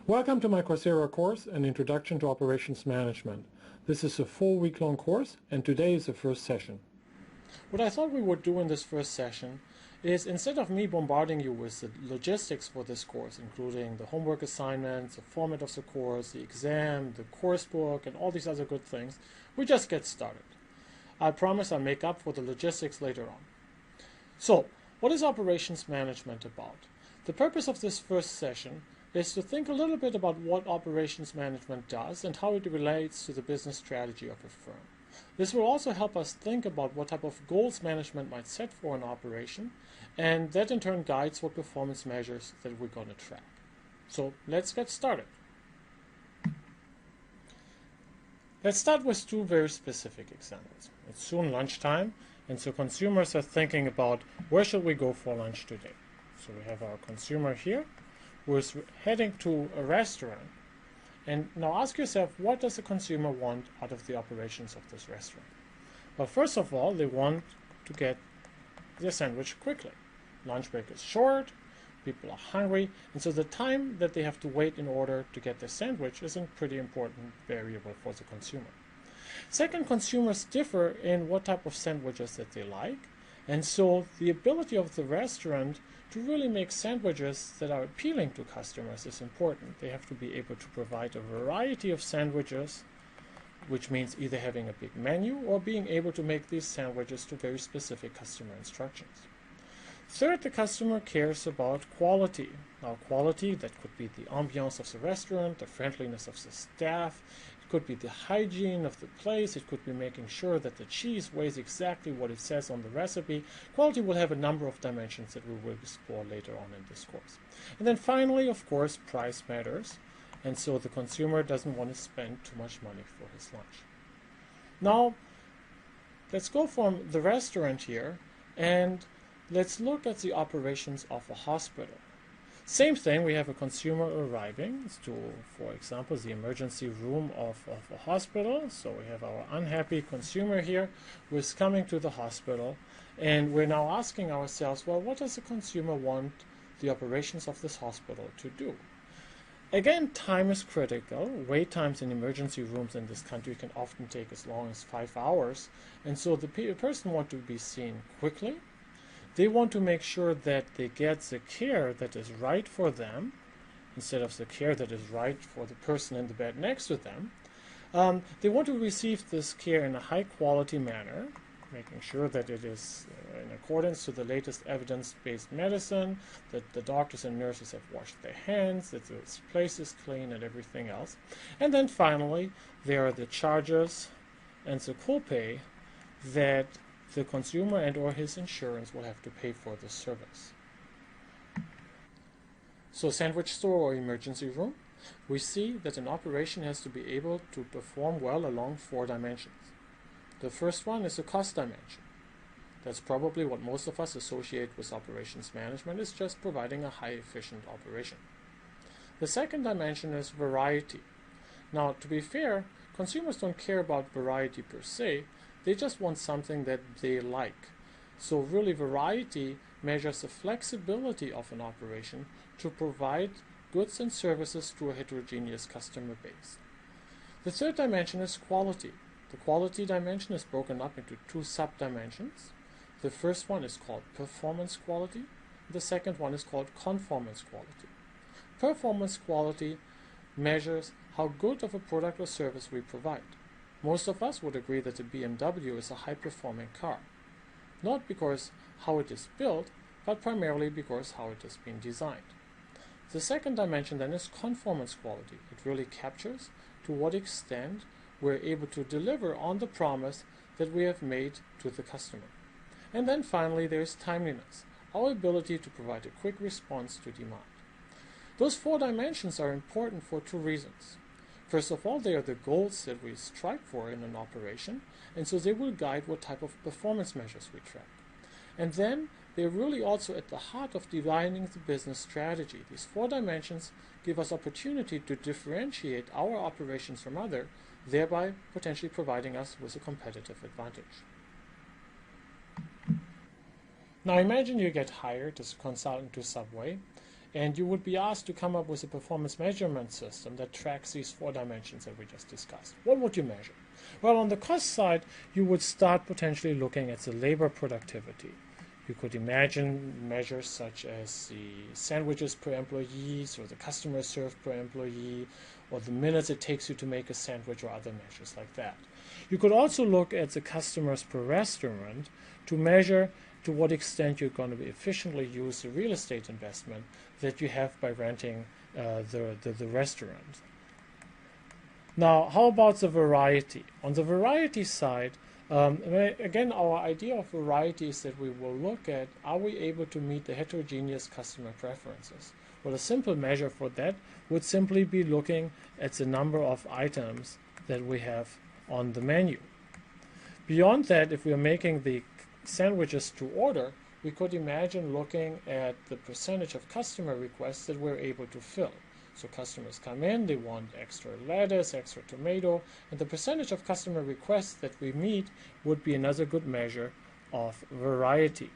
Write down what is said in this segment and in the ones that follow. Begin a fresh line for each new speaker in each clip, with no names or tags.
Welcome to my Coursera course, An Introduction to Operations Management. This is a 4-week-long course, and today is the first session.
What I thought we would do in this first session is, instead of me bombarding you with the logistics for this course, including the homework assignments, the format of the course, the exam, the course book, and all these other good things, we just get started. I promise I'll make up for the logistics later on. So, what is operations management about? The purpose of this first session is to think a little bit about what operations management does and how it relates to the business strategy of a firm. This will also help us think about what type of goals management might set for an operation, and that in turn guides what performance measures that we're going to track. So let's get started. Let's start with two very specific examples. It's soon lunchtime, and so consumers are thinking about where should we go for lunch today. So we have our consumer here who is heading to a restaurant. And now ask yourself, what does the consumer want out of the operations of this restaurant? Well, first of all, they want to get their sandwich quickly. Lunch break is short, people are hungry, and so the time that they have to wait in order to get their sandwich is a pretty important variable for the consumer. Second, consumers differ in what type of sandwiches that they like, and so the ability of the restaurant to really make sandwiches that are appealing to customers is important. They have to be able to provide a variety of sandwiches, which means either having a big menu or being able to make these sandwiches to very specific customer instructions. Third, the customer cares about quality. Now, quality, that could be the ambiance of the restaurant, the friendliness of the staff, it could be the hygiene of the place, it could be making sure that the cheese weighs exactly what it says on the recipe. Quality will have a number of dimensions that we will explore later on in this course. And then finally, of course, price matters, and so the consumer doesn't want to spend too much money for his lunch. Now, let's go from the restaurant here and let's look at the operations of a hospital. Same thing, we have a consumer arriving to, for example, the emergency room of a hospital. So we have our unhappy consumer here who is coming to the hospital, and we're now asking ourselves, well, what does the consumer want the operations of this hospital to do? Again, time is critical. Wait times in emergency rooms in this country can often take as long as 5 hours, and so the person wants to be seen quickly. They want to make sure that they get the care that is right for them instead of the care that is right for the person in the bed next to them. They want to receive this care in a high-quality manner, making sure that it is in accordance to the latest evidence-based medicine, that the doctors and nurses have washed their hands, that this place is clean and everything else. And then finally, there are the charges and the copay that the consumer and or his insurance will have to pay for the service. So sandwich store or emergency room, we see that an operation has to be able to perform well along 4 dimensions. The first one is the cost dimension. That's probably what most of us associate with operations management, is just providing a high efficient operation. The second dimension is variety. Now, to be fair, consumers don't care about variety per se. They just want something that they like. So really, variety measures the flexibility of an operation to provide goods and services to a heterogeneous customer base. The third dimension is quality. The quality dimension is broken up into 2 sub-dimensions. The first one is called performance quality. The second one is called conformance quality. Performance quality measures how good of a product or service we provide. Most of us would agree that the BMW is a high-performing car, not because how it is built, but primarily because how it has been designed. The second dimension then is conformance quality. It really captures to what extent we're able to deliver on the promise that we have made to the customer. And then finally, there is timeliness, our ability to provide a quick response to demand. Those 4 dimensions are important for 2 reasons. First of all, they are the goals that we strive for in an operation, and so they will guide what type of performance measures we track. And then they're really also at the heart of designing the business strategy. These 4 dimensions give us opportunity to differentiate our operations from others, thereby potentially providing us with a competitive advantage. Now imagine you get hired as a consultant to Subway, And you would be asked to come up with a performance measurement system that tracks these 4 dimensions that we just discussed. What would you measure? Well, on the cost side, you would start potentially looking at the labor productivity. You could imagine measures such as the sandwiches per employee, or the customer served per employee, or the minutes it takes you to make a sandwich, or other measures like that. You could also look at the customers per restaurant to measure to what extent you're going to efficiently use the real estate investment that you have by renting the restaurant. Now, how about the variety? On the variety side, again, our idea of variety is that we will look at, are we able to meet the heterogeneous customer preferences? Well, a simple measure for that would simply be looking at the number of items that we have on the menu. Beyond that, if we are making the sandwiches to order, we could imagine looking at the percentage of customer requests that we're able to fill. So customers come in, they want extra lettuce, extra tomato, and the percentage of customer requests that we meet would be another good measure of variety.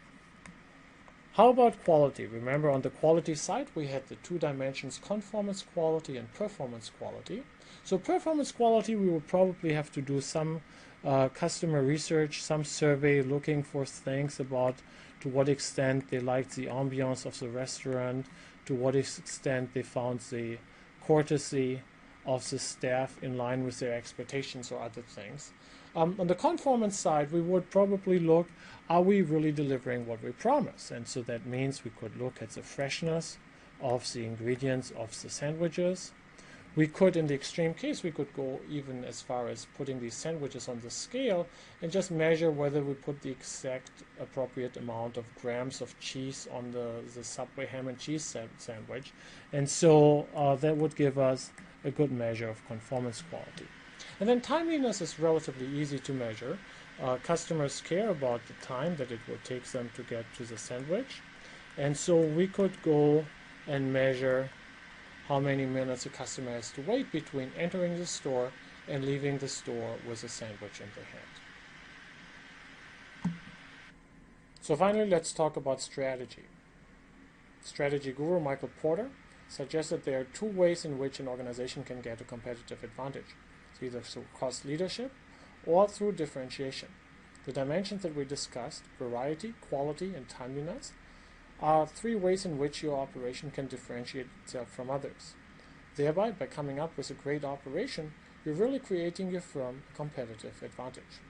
How about quality? Remember, on the quality side, we had the 2 dimensions, conformance quality and performance quality. So performance quality, we will probably have to do some customer research, some survey looking for things about to what extent they liked the ambiance of the restaurant, to what extent they found the courtesy of the staff in line with their expectations or other things. On the conformance side, we would probably look, are we really delivering what we promise? And so that means we could look at the freshness of the ingredients of the sandwiches. We could, in the extreme case, we could go even as far as putting these sandwiches on the scale and just measure whether we put the exact appropriate amount of grams of cheese on the Subway ham and cheese sandwich. And so that would give us a good measure of conformance quality. And then timeliness is relatively easy to measure. Customers care about the time that it will take them to get to the sandwich. And so we could go and measure how many minutes a customer has to wait between entering the store and leaving the store with a sandwich in their hand. So finally, let's talk about strategy. Strategy guru Michael Porter suggests that there are 2 ways in which an organization can get a competitive advantage. It's either through cost leadership or through differentiation. The dimensions that we discussed, variety, quality, and timeliness, are 3 ways in which your operation can differentiate itself from others. Thereby, by coming up with a great operation, you're really creating your firm a competitive advantage.